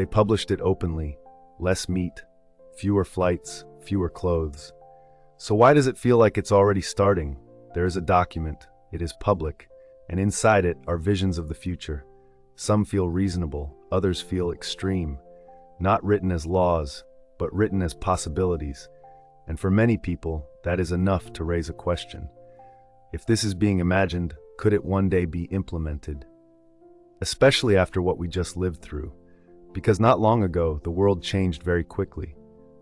They published it openly. Less meat, fewer flights, fewer clothes. So why does it feel like it's already starting? There is a document, it is public, and inside it are visions of the future. Some feel reasonable, others feel extreme. Not written as laws, but written as possibilities. And for many people, that is enough to raise a question. If this is being imagined, could it one day be implemented? Especially after what we just lived through. Because not long ago, the world changed very quickly.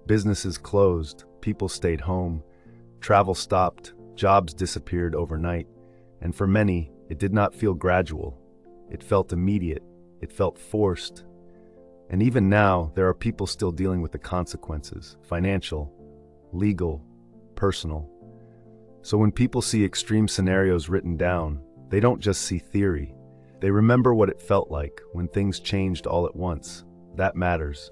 Businesses closed, people stayed home, travel stopped, jobs disappeared overnight. And for many, it did not feel gradual. It felt immediate. It felt forced. And even now, there are people still dealing with the consequences, financial, legal, personal. So when people see extreme scenarios written down, they don't just see theory. They remember what it felt like when things changed all at once. That matters.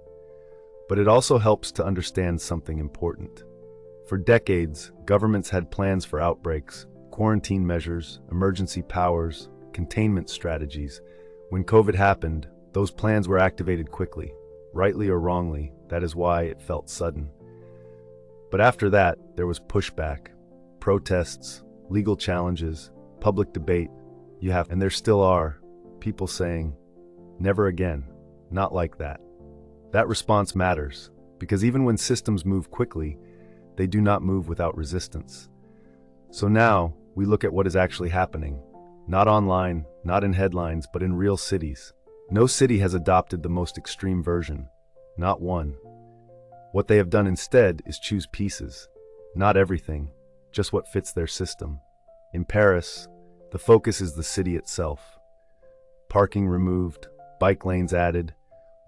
But it also helps to understand something important. For decades, governments had plans for outbreaks, quarantine measures, emergency powers, containment strategies. When COVID happened, those plans were activated quickly, rightly or wrongly. That is why it felt sudden. But after that, there was pushback, protests, legal challenges, public debate. And there still are people saying, never again, not like that. That response matters, because even when systems move quickly, they do not move without resistance. So now, we look at what is actually happening. Not online, not in headlines, but in real cities. No city has adopted the most extreme version. Not one. What they have done instead is choose pieces. Not everything, just what fits their system. In Paris, the focus is the city itself. Parking removed, bike lanes added,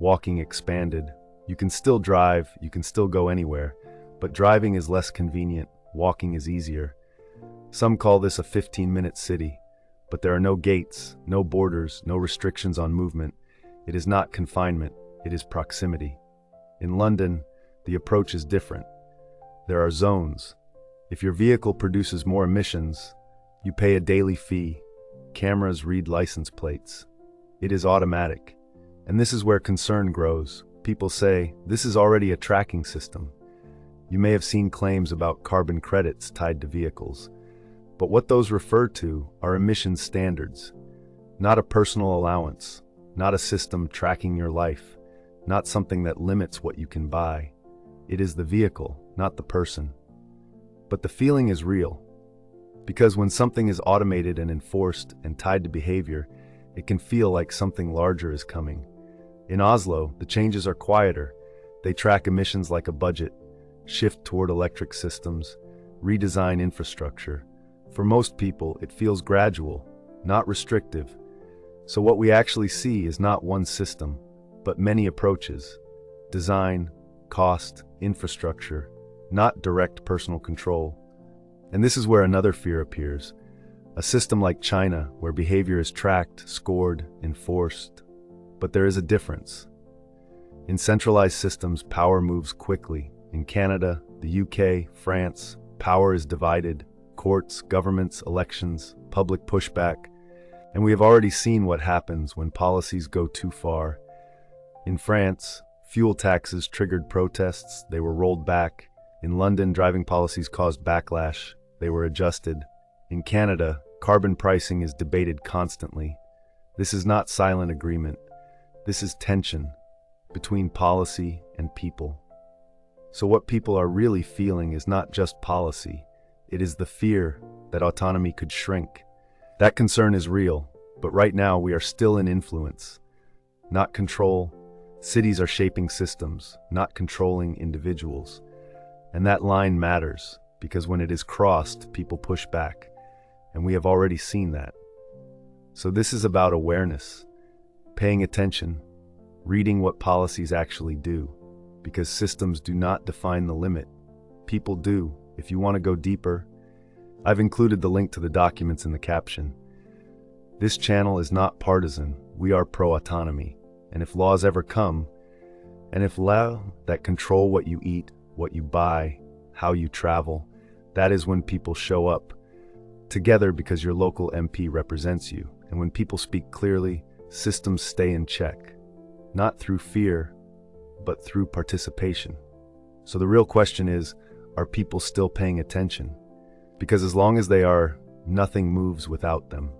walking expanded. You can still drive, you can still go anywhere, but driving is less convenient, walking is easier. Some call this a 15-minute city, but there are no gates, no borders, no restrictions on movement. It is not confinement, it is proximity. In London, the approach is different. There are zones. If your vehicle produces more emissions, you pay a daily fee. Cameras read license plates. It is automatic. And this is where concern grows. People say, this is already a tracking system. You may have seen claims about carbon credits tied to vehicles. But what those refer to are emissions standards. Not a personal allowance. Not a system tracking your life. Not something that limits what you can buy. It is the vehicle, not the person. But the feeling is real. Because when something is automated and enforced and tied to behavior, it can feel like something larger is coming. In Oslo, the changes are quieter. They track emissions like a budget, shift toward electric systems, redesign infrastructure. For most people, it feels gradual, not restrictive. So what we actually see is not one system, but many approaches. Design, cost, infrastructure, not direct personal control. And this is where another fear appears. A system like China, where behavior is tracked, scored, enforced. But there is a difference. In centralized systems, power moves quickly. In Canada, the UK, France, power is divided. Courts, governments, elections, public pushback. And we have already seen what happens when policies go too far. In France, fuel taxes triggered protests. They were rolled back. In London, driving policies caused backlash. They were adjusted. In Canada, carbon pricing is debated constantly. This is not silent agreement. This is tension between policy and people. So what people are really feeling is not just policy. It is the fear that autonomy could shrink. That concern is real, but right now we are still in influence, not control. Cities are shaping systems, not controlling individuals. And that line matters, because when it is crossed, people push back. And we have already seen that. So this is about awareness, paying attention, reading what policies actually do, because systems do not define the limit. People do. If you want to go deeper, I've included the link to the documents in the caption. This channel is not partisan. We are pro-autonomy. And if laws ever come, and if laws that control what you eat, what you buy, how you travel, that is when people show up together because your local MP represents you. And when people speak clearly, systems stay in check. not through fear, but through participation. So the real question is, are people still paying attention? Because as long as they are, nothing moves without them.